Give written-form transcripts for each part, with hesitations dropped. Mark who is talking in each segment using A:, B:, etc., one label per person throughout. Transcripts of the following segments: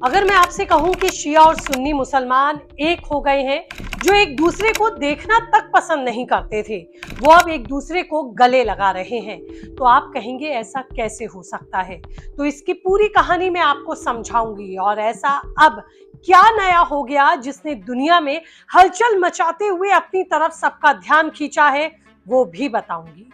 A: अगर मैं आपसे कहूं कि शिया और सुन्नी मुसलमान एक हो गए हैं, जो एक दूसरे को देखना तक पसंद नहीं करते थे, वो अब एक दूसरे को गले लगा रहे हैं, तो आप कहेंगे ऐसा कैसे हो सकता है। तो इसकी पूरी कहानी मैं आपको समझाऊंगी और ऐसा अब क्या नया हो गया जिसने दुनिया में हलचल मचाते हुए अपनी तरफ सबका ध्यान खींचा है, वो भी बताऊंगी।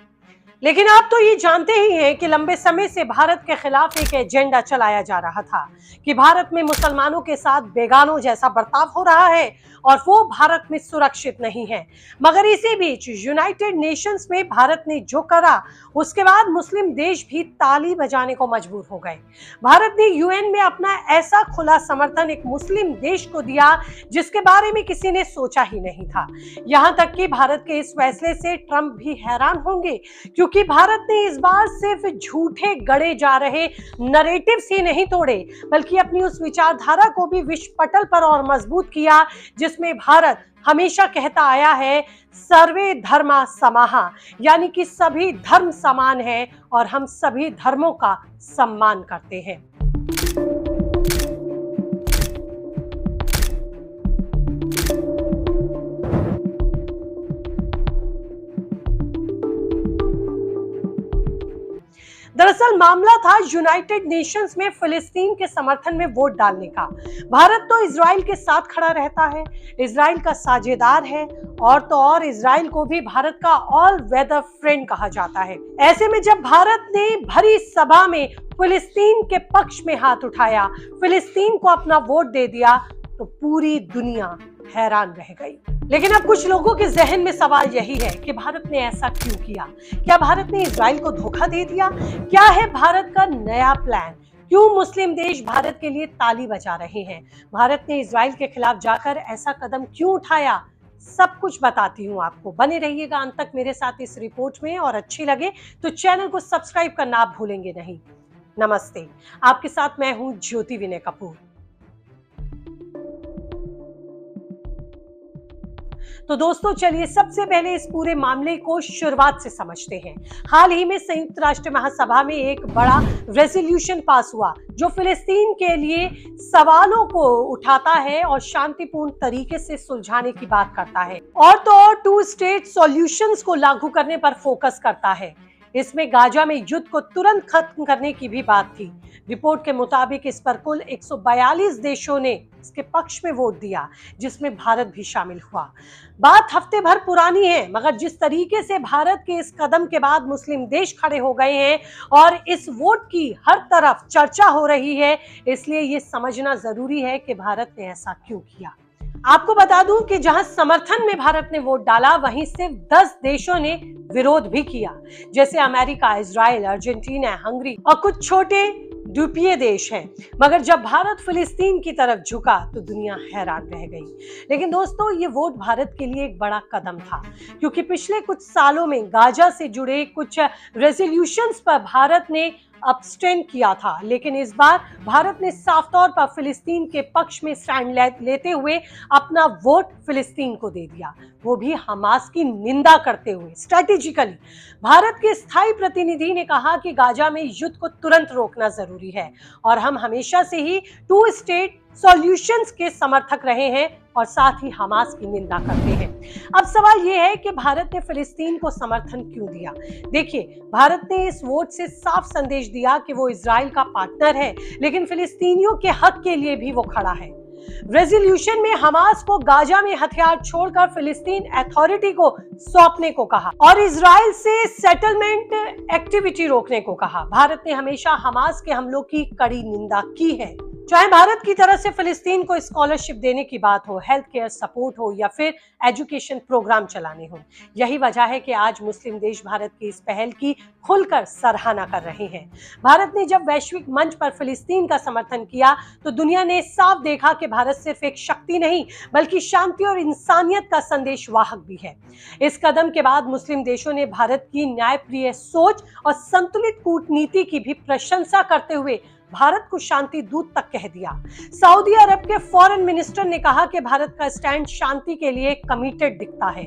A: लेकिन आप तो ये जानते ही हैं कि लंबे समय से भारत के खिलाफ एक एजेंडा चलाया जा रहा था कि भारत में मुसलमानों के साथ बेगानों जैसा बर्ताव हो रहा है और वो भारत में सुरक्षित नहीं है। मगर इसी बीच यूनाइटेड नेशंस में भारत ने जो करा, उसके बाद मुस्लिम देश भी ताली बजाने को मजबूर हो गए। भारत ने यूएन में अपना ऐसा खुला समर्थन एक मुस्लिम देश को दिया जिसके बारे में किसी ने सोचा ही नहीं था। यहाँ तक कि भारत के इस फैसले से ट्रंप भी हैरान होंगे, क्योंकि भारत ने इस बार सिर्फ झूठे गढ़े जा रहे नरेटिव्स ही नहीं तोड़े, बल्कि अपनी उस विचारधारा को भी विश्व पटल पर और मजबूत किया जिसमें भारत हमेशा कहता आया है सर्वे धर्मा समाहा, यानी कि सभी धर्म समान हैं और हम सभी धर्मों का सम्मान करते हैं। दरअसल मामला था यूनाइटेड नेशंस में फिलिस्तीन के समर्थन में वोट डालने का। भारत तो इजराइल के साथ खड़ा रहता है, इजराइल का साझेदार है और तो और इजराइल को भी भारत का ऑल वेदर फ्रेंड कहा जाता है। ऐसे में जब भारत ने भरी सभा में फिलिस्तीन के पक्ष में हाथ उठाया, फिलिस्तीन को अपना वोट दे दिया, तो पूरी दुनिया हैरान रह गई। लेकिन अब कुछ लोगों के जहन में सवाल यही है कि भारत ने ऐसा क्यों किया? क्या भारत ने इजराइल को धोखा दे दिया? क्या है भारत का नया प्लान? क्यों मुस्लिम देश भारत के लिए ताली बजा रहे हैं? भारत ने इजराइल के खिलाफ जाकर ऐसा कदम क्यों उठाया? सब कुछ बताती हूँ आपको। बने रहिएगा अंत तक मेरे साथ इस रिपोर्ट में, और अच्छी लगे तो चैनल को सब्सक्राइब करना आप भूलेंगे नहीं। नमस्ते, आपके साथ मैं हूँ ज्योति विनय कपूर। तो दोस्तों चलिए सबसे पहले इस पूरे मामले को शुरुआत से समझते हैं। हाल ही में संयुक्त राष्ट्र महासभा में एक बड़ा रेजोल्यूशन पास हुआ जो फिलिस्तीन के लिए सवालों को उठाता है और शांतिपूर्ण तरीके से सुलझाने की बात करता है, और तो और 2 स्टेट सॉल्यूशंस को लागू करने पर फोकस करता है। इसमें गाजा में युद्ध को तुरंत खत्म करने की भी बात थी। रिपोर्ट के मुताबिक इस पर कुल 142 देशों ने इसके पक्ष में वोट दिया, जिसमें भारत भी शामिल हुआ। बात हफ्ते भर पुरानी है, मगर जिस तरीके से भारत के इस कदम के बाद मुस्लिम देश खड़े हो गए हैं और इस वोट की हर तरफ चर्चा हो रही है, इसलिए ये समझना जरूरी है कि भारत ने ऐसा क्यों किया। आपको बता दूं कि जहां समर्थन में भारत ने वोट डाला, वहीं सिर्फ 10 देशों ने विरोध भी किया, जैसे अमेरिका, इजराइल, अर्जेंटीना, हंगरी और कुछ छोटे द्वीपीय देश हैं। मगर जब भारत फिलिस्तीन की तरफ झुका तो दुनिया हैरान रह गई। लेकिन दोस्तों, ये वोट भारत के लिए एक बड़ा कदम था, क्योंकि पिछले कुछ सालों में गाजा से जुड़े कुछ रेजोल्यूशंस पर भारत ने अब्सटेन किया था, लेकिन इस बार भारत ने साफ तौर पर फिलिस्तीन के पक्ष में स्टैंड लेते हुए अपना वोट फिलिस्तीन को दे दिया, वो भी हमास की निंदा करते हुए। स्ट्रेटेजिकली भारत के स्थायी प्रतिनिधि ने कहा कि गाजा में युद्ध को तुरंत रोकना जरूरी है और हम हमेशा से ही 2 स्टेट सॉल्यूशंस के समर्थक रहे हैं और साथ ही हमास की निंदा करते हैं। अब सवाल यह है कि भारत ने फिलिस्तीन को समर्थन क्यों दिया? देखिए, भारत ने इस वोट से साफ संदेश दिया कि वो इजराइल का पार्टनर है, लेकिन फिलिस्तीनियों के हक के लिए भी वो खड़ा है। रेजोल्यूशन में हमास को गाजा में हथियार छोड़कर फिलिस्तीन अथॉरिटी को सौंपने को कहा और इजराइल से सेटलमेंट एक्टिविटी रोकने को कहा। भारत ने हमेशा हमास के हमलों की कड़ी निंदा की है, चाहे भारत की तरफ से फिलिस्तीन को स्कॉलरशिप देने की बात हो, हेल्थ केयर सपोर्ट हो या फिर एजुकेशन प्रोग्राम चलाने हो। यही वजह है कि आज मुस्लिम देश भारत की इस पहल की खुलकर सराहना कर रहे हैं। भारत ने जब वैश्विक मंच पर फिलिस्तीन का समर्थन किया तो दुनिया ने साफ देखा कि भारत सिर्फ एक शक्ति नहीं, बल्कि शांति और इंसानियत का संदेश वाहक भी है। इस कदम के बाद मुस्लिम देशों ने भारत की न्यायप्रिय सोच और संतुलित कूटनीति की भी प्रशंसा करते हुए भारत को शांति दूत तक कह दिया। सऊदी अरब के फॉरेन मिनिस्टर ने कहा कि भारत का स्टैंड शांति के लिए कमिटेड दिखता है।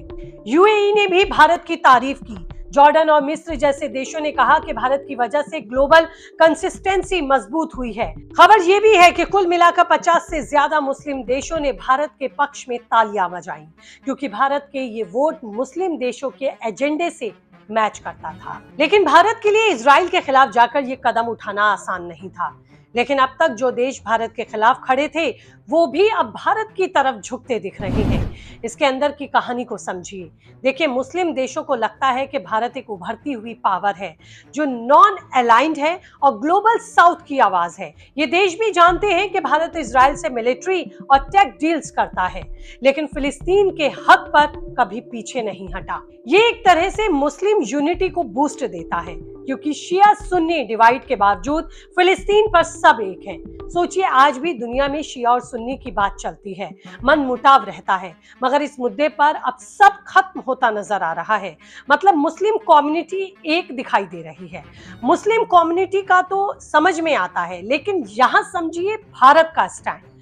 A: यूएई ने भी भारत की तारीफ की, जॉर्डन और मिस्र जैसे देशों ने कहा कि भारत की वजह से ग्लोबल कंसिस्टेंसी मजबूत हुई है। खबर यह भी है कि कुल मिलाकर 50 से ज्यादा मुस्लिम देशों ने भारत के पक्ष में तालियां बजाई, क्योंकि भारत के ये वोट मुस्लिम देशों के एजेंडे से मैच करता था। लेकिन भारत के लिए इजराइल के खिलाफ जाकर ये कदम उठाना आसान नहीं था। लेकिन अब तक जो देश भारत के खिलाफ खड़े थे वो भी अब भारत की तरफ झुकते दिख रहे हैं। इसके अंदर की कहानी को समझिए। देखिए, मुस्लिम देशों को लगता है कि भारत एक उभरती हुई पावर है जो नॉन अलाइंड है और ग्लोबल साउथ की आवाज है। ये देश भी जानते हैं कि भारत इजराइल से मिलिट्री और टेक डील्स करता है, लेकिन फिलिस्तीन के हक पर कभी पीछे नहीं हटा। ये एक तरह से मुस्लिम यूनिटी को बूस्ट देता है, क्योंकि शिया सुन्नी डिवाइड के बावजूद फिलिस्तीन पर सब एक हैं। सोचिए, आज भी दुनिया में शिया और सुन्नी की बात चलती है, मन मुटाव रहता है, मगर इस मुद्दे पर अब सब खत्म होता नजर आ रहा है। मतलब मुस्लिम कम्युनिटी एक दिखाई दे रही है। मुस्लिम कम्युनिटी का तो समझ में आता है, लेकिन यहां समझिए भारत का स्टैंड।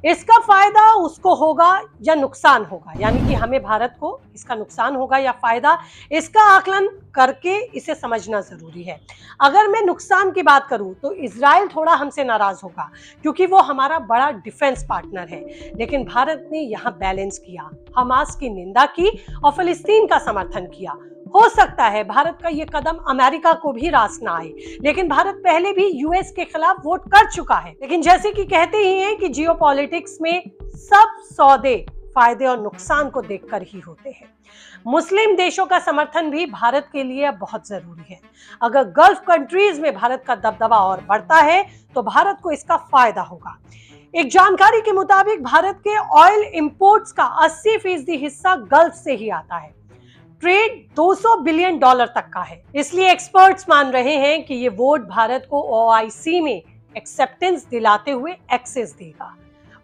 A: इसका फायदा उसको होगा या नुकसान होगा, यानी कि हमें भारत को इसका नुकसान होगा या फायदा, इसका आकलन करके इसे समझना जरूरी है। अगर मैं नुकसान की बात करूं तो इजराइल थोड़ा हमसे नाराज होगा, क्योंकि वो हमारा बड़ा डिफेंस पार्टनर है। लेकिन भारत ने यहां बैलेंस किया, हमास की निंदा की और फिलिस्तीन का समर्थन किया। हो सकता है भारत का ये कदम अमेरिका को भी रास ना आए, लेकिन भारत पहले भी यूएस के खिलाफ वोट कर चुका है। लेकिन जैसे कि कहते ही हैं कि जियोपॉलिटिक्स में सब सौदे फायदे और नुकसान को देखकर ही होते हैं। मुस्लिम देशों का समर्थन भी भारत के लिए बहुत जरूरी है। अगर गल्फ कंट्रीज में भारत का दबदबा और बढ़ता है तो भारत को इसका फायदा होगा। एक जानकारी के मुताबिक भारत के ऑयल इंपोर्ट्स का 80% हिस्सा गल्फ से ही आता है। ट्रेड 200 बिलियन डॉलर तक का है। इसलिए एक्सपर्ट्स मान रहे हैं कि ये वोट भारत को ओआईसी में एक्सेप्टेंस दिलाते हुए एक्सेस देगा।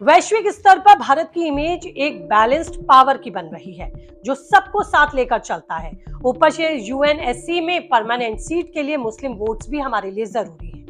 A: वैश्विक स्तर पर भारत की इमेज एक बैलेंस्ड पावर की बन रही है, जो सबको साथ लेकर चलता है। ऊपर से यूएनएससी में परमानेंट सीट के लिए मुस्लिम वोट्स भी हमारे लिए जरूरी है।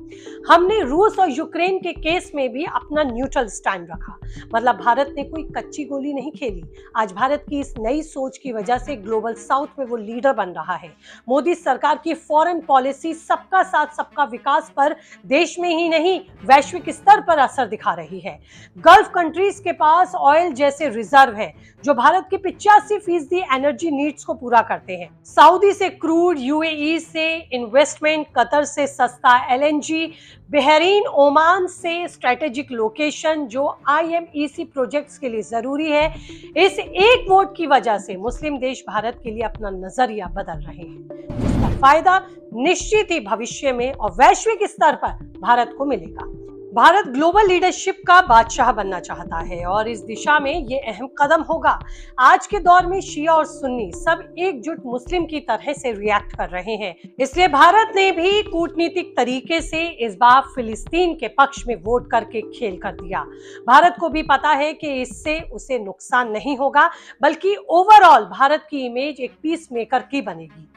A: हमने रूस और यूक्रेन के केस में भी अपना न्यूट्रल स्टैंड रखा। मतलब भारत ने कोई कच्ची गोली नहीं खेली। आज भारत की इस नई सोच की वजह से ग्लोबल साउथ में वो लीडर बन रहा है। मोदी सरकार की फॉरेन पॉलिसी सबका साथ सबका विकास पर देश में ही नहीं वैश्विक स्तर पर असर दिखा रही है। गल्फ कंट्रीज के पास ऑयल जैसे रिजर्व है जो भारत की 85% एनर्जी नीड्स को पूरा करते हैं। सऊदी से क्रूड, यूएई से इन्वेस्टमेंट, कतर से सस्ता एलएनजी, बहरीन, ओमान से स्ट्रेटेजिक लोकेशन जो आईएमईसी प्रोजेक्ट्स के लिए जरूरी है। इस एक वोट की वजह से मुस्लिम देश भारत के लिए अपना नजरिया बदल रहे हैं। इसका फायदा निश्चित ही भविष्य में और वैश्विक स्तर पर भारत को मिलेगा। भारत ग्लोबल लीडरशिप का बादशाह बनना चाहता है और इस दिशा में ये अहम कदम होगा। आज के दौर में शिया और सुन्नी सब एकजुट मुस्लिम की तरह से रिएक्ट कर रहे हैं। इसलिए भारत ने भी कूटनीतिक तरीके से इस बार फिलिस्तीन के पक्ष में वोट करके खेल कर दिया। भारत को भी पता है कि इससे उसे नुकसान नहीं होगा, बल्कि ओवरऑल भारत की इमेज एक पीस मेकर की बनेगी।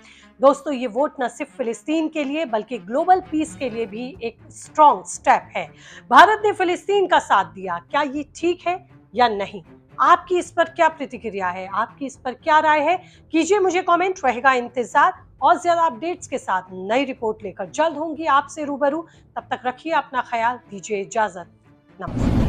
A: दोस्तों, ये वोट न सिर्फ फिलिस्तीन के लिए बल्कि ग्लोबल पीस के लिए भी एक स्ट्रॉन्ग स्टेप है। भारत ने फिलिस्तीन का साथ दिया, क्या ये ठीक है या नहीं? आपकी इस पर क्या प्रतिक्रिया है? आपकी इस पर क्या राय है? कीजिए मुझे कमेंट, रहेगा इंतजार। और ज्यादा अपडेट्स के साथ नई रिपोर्ट लेकर जल्द होंगी आपसे रूबरू। तब तक रखिए अपना ख्याल, दीजिए इजाजत। नमस्कार।